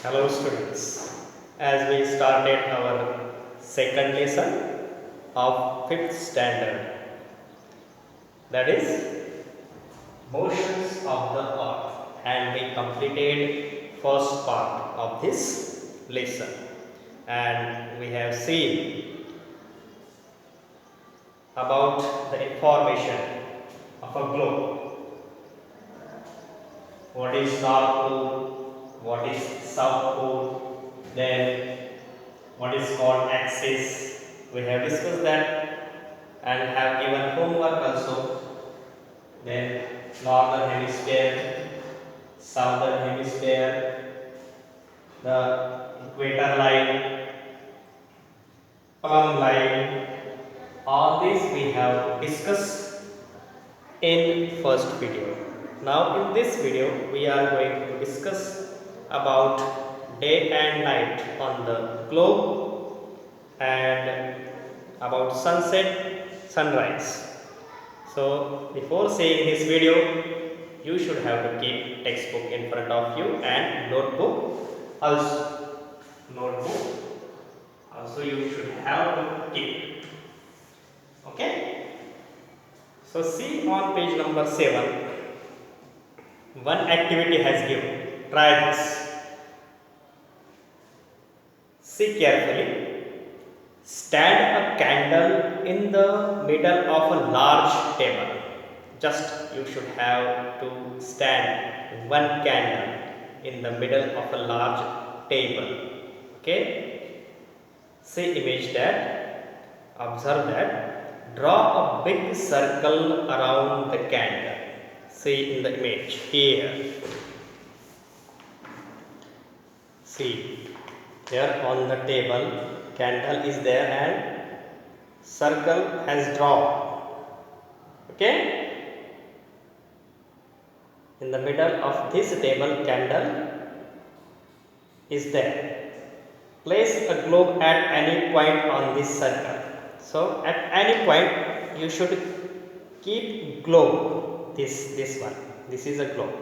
Hello students, as we started our second lesson of 5th standard, that is motions of the earth, and we completed first part of this lesson, and we have seen about the information of a globe. What is North Pole, what is South Pole, then what is called axis. We have discussed that and have given homework also. Then northern hemisphere, southern hemisphere, the equator line, plumb line. All these we have discussed in first video. Now in this video we are going to discuss about day and night on the globe and about sunset, sunrise. So before seeing this video, you should have to keep textbook in front of you and notebook also. Notebook also you should have to keep. Okay. So see on page number 7. One activity has given. Try this. See carefully. Stand a candle in the middle of a large table. Just you should have to stand one candle in the middle of a large table. Okay. See image that. Observe that. Draw a big circle around the candle. See in the image here. See here on the table candle is there and circle has drawn. Okay. In the middle of this table candle is there. Place a globe at any point on this circle. So at any point you should keep globe. This one. This is a globe.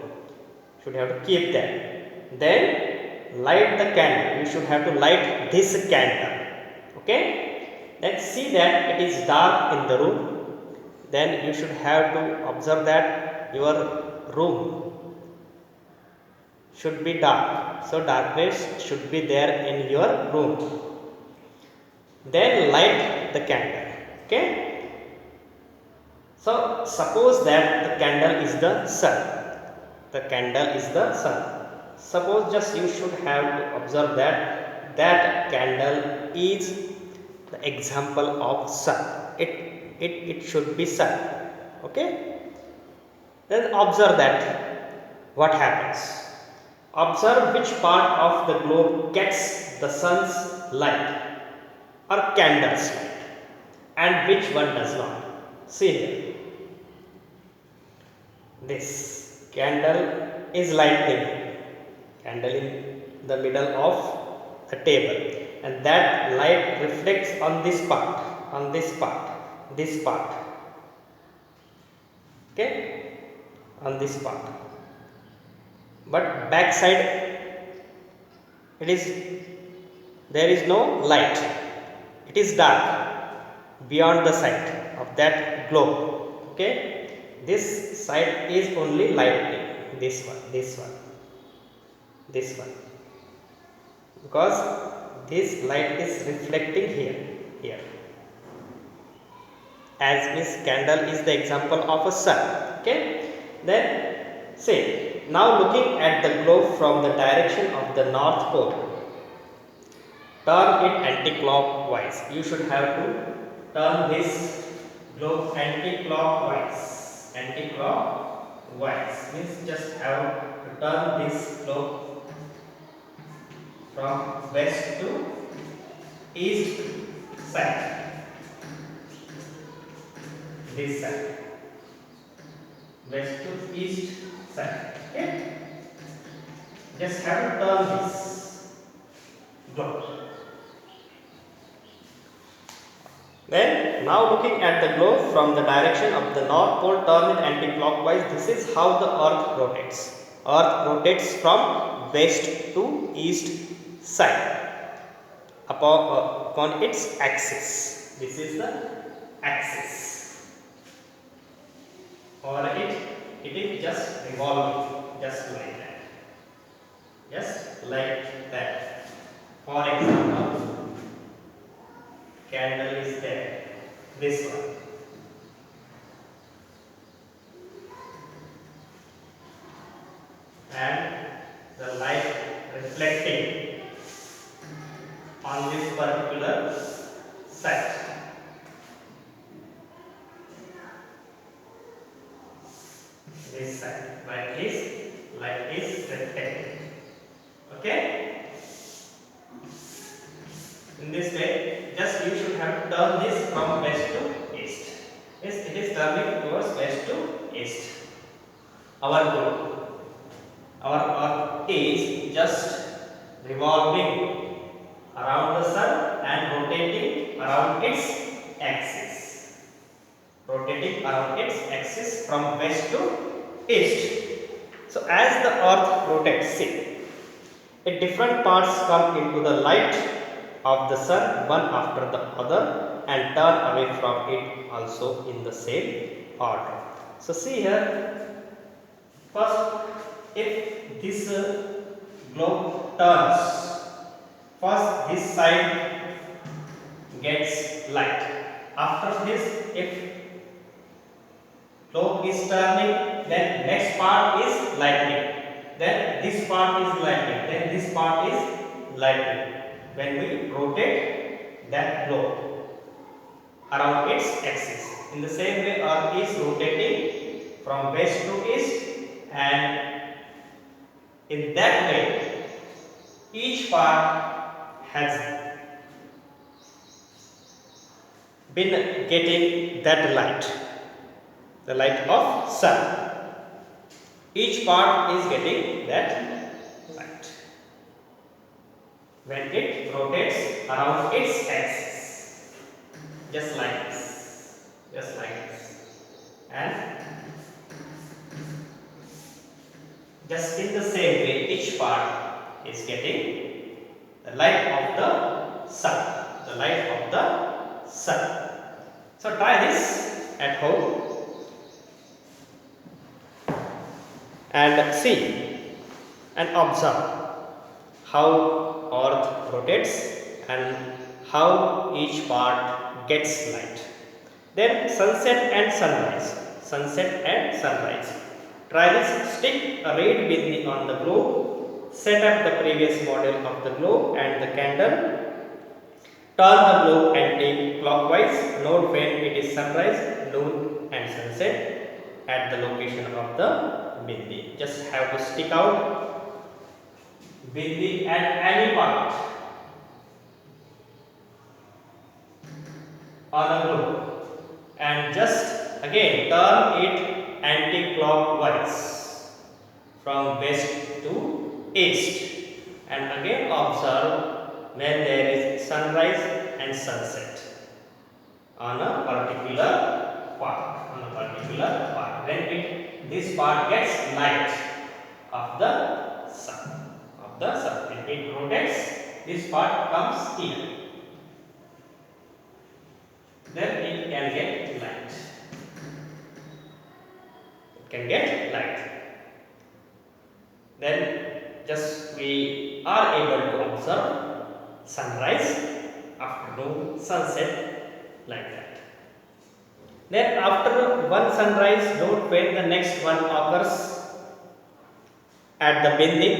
Should have to keep that. Then light the candle. You should have to light this candle. Okay. Then see that it is dark in the room. Then you should have to observe that your room should be dark. So darkness should be there in your room. Then light the candle. Okay. So suppose that the candle is the sun. The candle is the sun. Suppose just you should have to observe that that candle is the example of sun. It should be sun. Okay. Then observe that what happens. Observe which part of the globe gets the sun's light or candle's light and which one does not. See here. This candle is lighting. Candle in the middle of the table, and that light reflects on this part, this part. Okay, on this part. But back side, there is no light. It is dark beyond the sight of that globe. Okay. This side is only lighting. This one, because this light is reflecting here. As this candle is the example of a sun. Okay. Then say now looking at the globe from the direction of the North Pole, turn it anti-clockwise. You should have to turn this globe anti-clockwise. Anti-clockwise means just have to turn this globe from west to east side. This side. West to east side. Okay. Just have to turn this globe. Then now looking at the globe from the direction of the North Pole, turn it anti-clockwise. This is how the earth rotates. Earth rotates from west to east side upon its axis. This is the axis, or it is just revolving, just like that, just like that. For example, candle is there, this one, and the light reflecting on this particular side. This side, light is reflected. Okay? In this way, just you should have to turn this from west to east. Yes, it is turning towards west to east. Our globe, our earth is just revolving around the sun and rotating around its axis. Rotating around its axis from west to east. So as the earth rotates, see, different parts come into the light of the sun one after the other and turn away from it also in the same order. So see here, first if this globe turns, first this side gets light. After this, if globe is turning, then next part is lightening. Then this part is lightening. Then this part is lightening. When we rotate that globe around its axis. In the same way, Earth is rotating from west to east, and in that way, each part has been getting that light, the light of sun. Each part is getting that light when it rotates around its axis, just like this, and just in the same way, each part is getting the light of the sun, So try this at home and see and observe how earth rotates and how each part gets light. Then sunset and sunrise. Try this. Stick a red bindi on the globe, set up the previous model of the globe and the candle. Turn the globe anti-clockwise. Note when it is sunrise, noon and sunset at the location of the bindi. Just have to stick out bindi at any part on a globe and just again turn it anti-clockwise from west to east, and again observe when there is sunrise and sunset on a particular part. When this part gets light of the sun, when it rotates, this part comes here. Then it can get light. Then just we are able to observe sunrise, afternoon, sunset, like that. Then after one sunrise, note when the next one occurs at the bindi.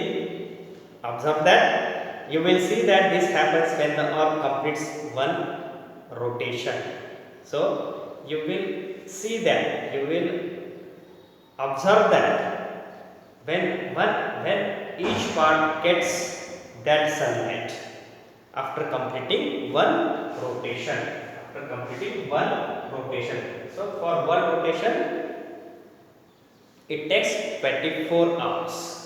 Observe that. You will see that this happens when the earth completes one rotation. So you will see that, you will observe that when each part gets that sunlight after completing one rotation. So for one rotation, it takes 24 hours.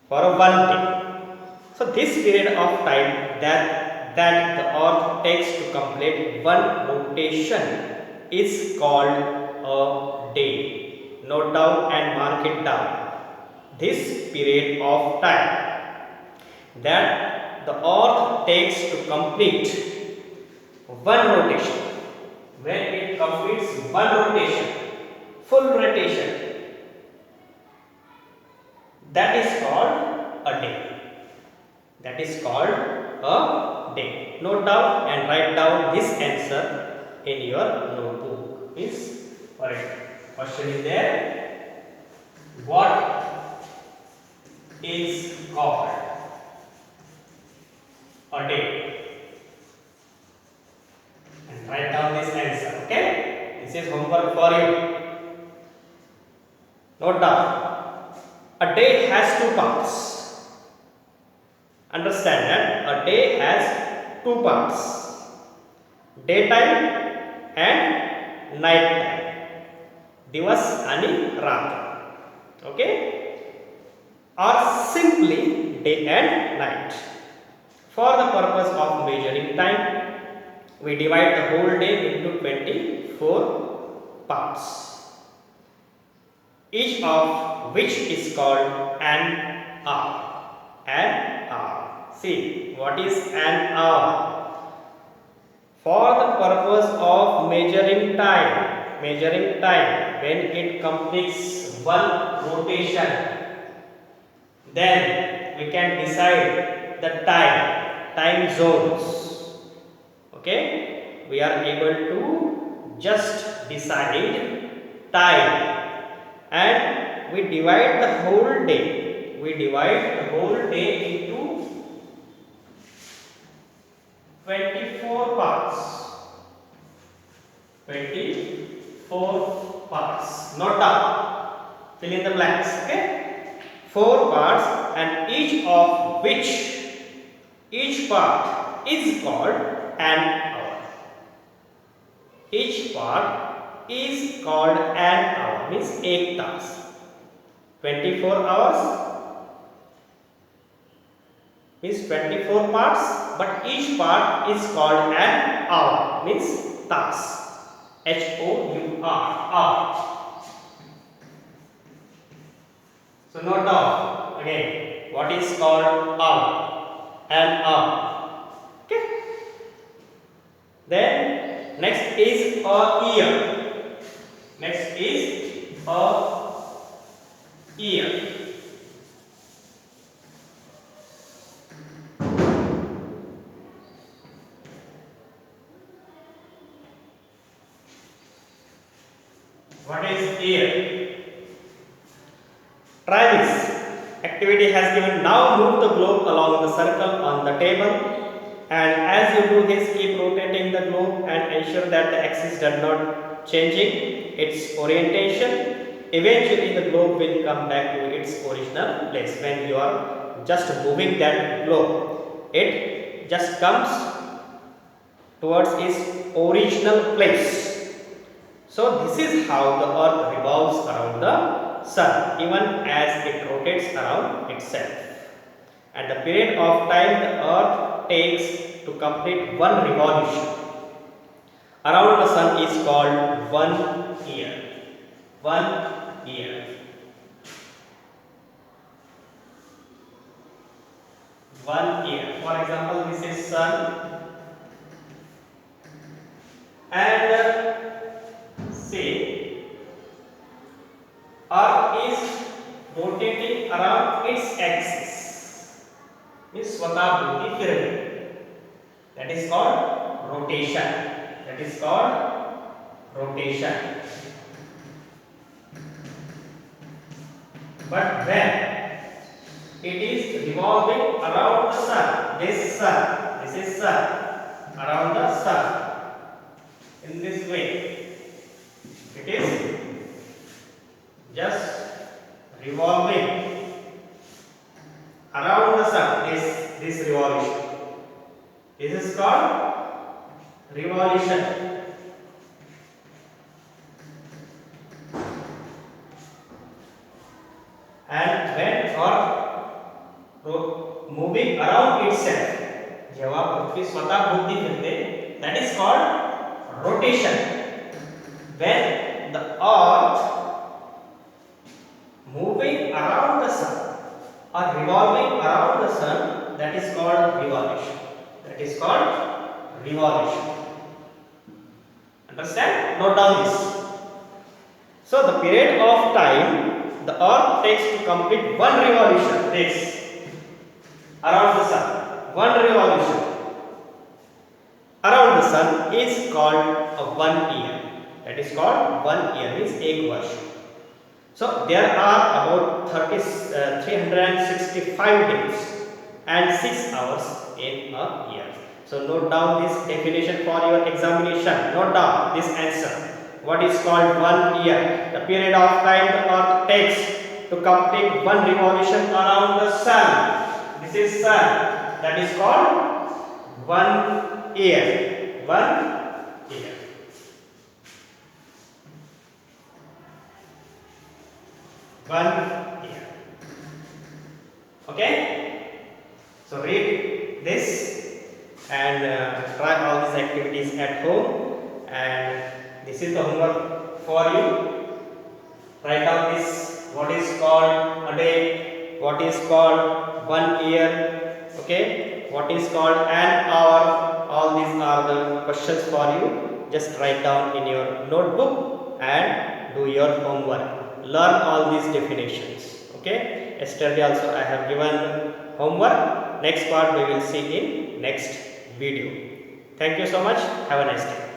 For one day. So this period of time that the earth takes to complete one rotation is called a day. Note down and mark it down. this period of time that the earth takes to complete one rotation. When it completes one rotation, full rotation, that is called a day. That is called a day. Note down and write down this answer in your notebook. Means, alright, question is there. What is called a day? And write down this answer. Okay? This is homework for you. Note down. A day has two parts. Understand that a day has two parts. Daytime and night time. Divas ani raat. Okay? Or simply day and night. For the purpose of measuring time, we divide the whole day into 24 parts, each of which is called an hour. An hour. See, what is an hour? For the purpose of measuring time, when it completes one rotation, then we can decide the time zones. Okay, we are able to just decide time, and we divide the whole day. We divide the whole day into 24 parts. 24 parts. Note down. Fill in the blanks. Okay. 4 parts, and each part is called an hour. Each part is called an hour. Means 1 task. 24 hours means 24 parts, but each part is called an hour. Means task. Hour. So note down again what is called hour. An hour. Okay. Then next is a year. Next is a year. What is year? Try this. Activity has given. Now move the globe along the circle on the table, and as you do this, keep rotating the globe and ensure that the axis does not changing its orientation. Eventually the globe will come back to its original place. When you are just moving that globe, it just comes towards its original place. So this is how the earth revolves around the sun, even as it rotates around itself. And the period of time the earth takes to complete one revolution around the sun is called 1 year. 1 year. 1 year. For example, this is sun, and say earth is rotating around its axis. Means स्वतः घूमती फिर रही. That is called rotation. That is called rotation. But when it is revolving around the sun, this is sun, around the sun, in this way, it is just revolving around the sun. This revolution. This is called revolution. And when earth moving around itself, जेव्हा पृथ्वी स्वतः भोवती फिरते, that is called rotation. When the earth moving around the sun, or revolving around the sun, that is called revolution. That is called revolution. Understand? Note down this. So the period of time the earth takes to complete one revolution around the sun. One revolution around the sun is called a 1 year. That is called 1 year, means ek varsh. So there are about 365 days and 6 hours in a year. So note down this definition for your examination. Note down this answer. What is called 1 year? The period of time the earth takes to complete one revolution around the sun. This is sun. That is called 1 year. 1 year. Okay. So read this and try all these activities at home, and this is the homework for you. Write down this, what is called a day, what is called 1 year, okay, what is called an hour. All these are the questions for you. Just write down in your notebook and do your homework. Learn all these definitions. Okay, yesterday also I have given homework. Next part we will see in next video. Thank you so much. Have a nice day.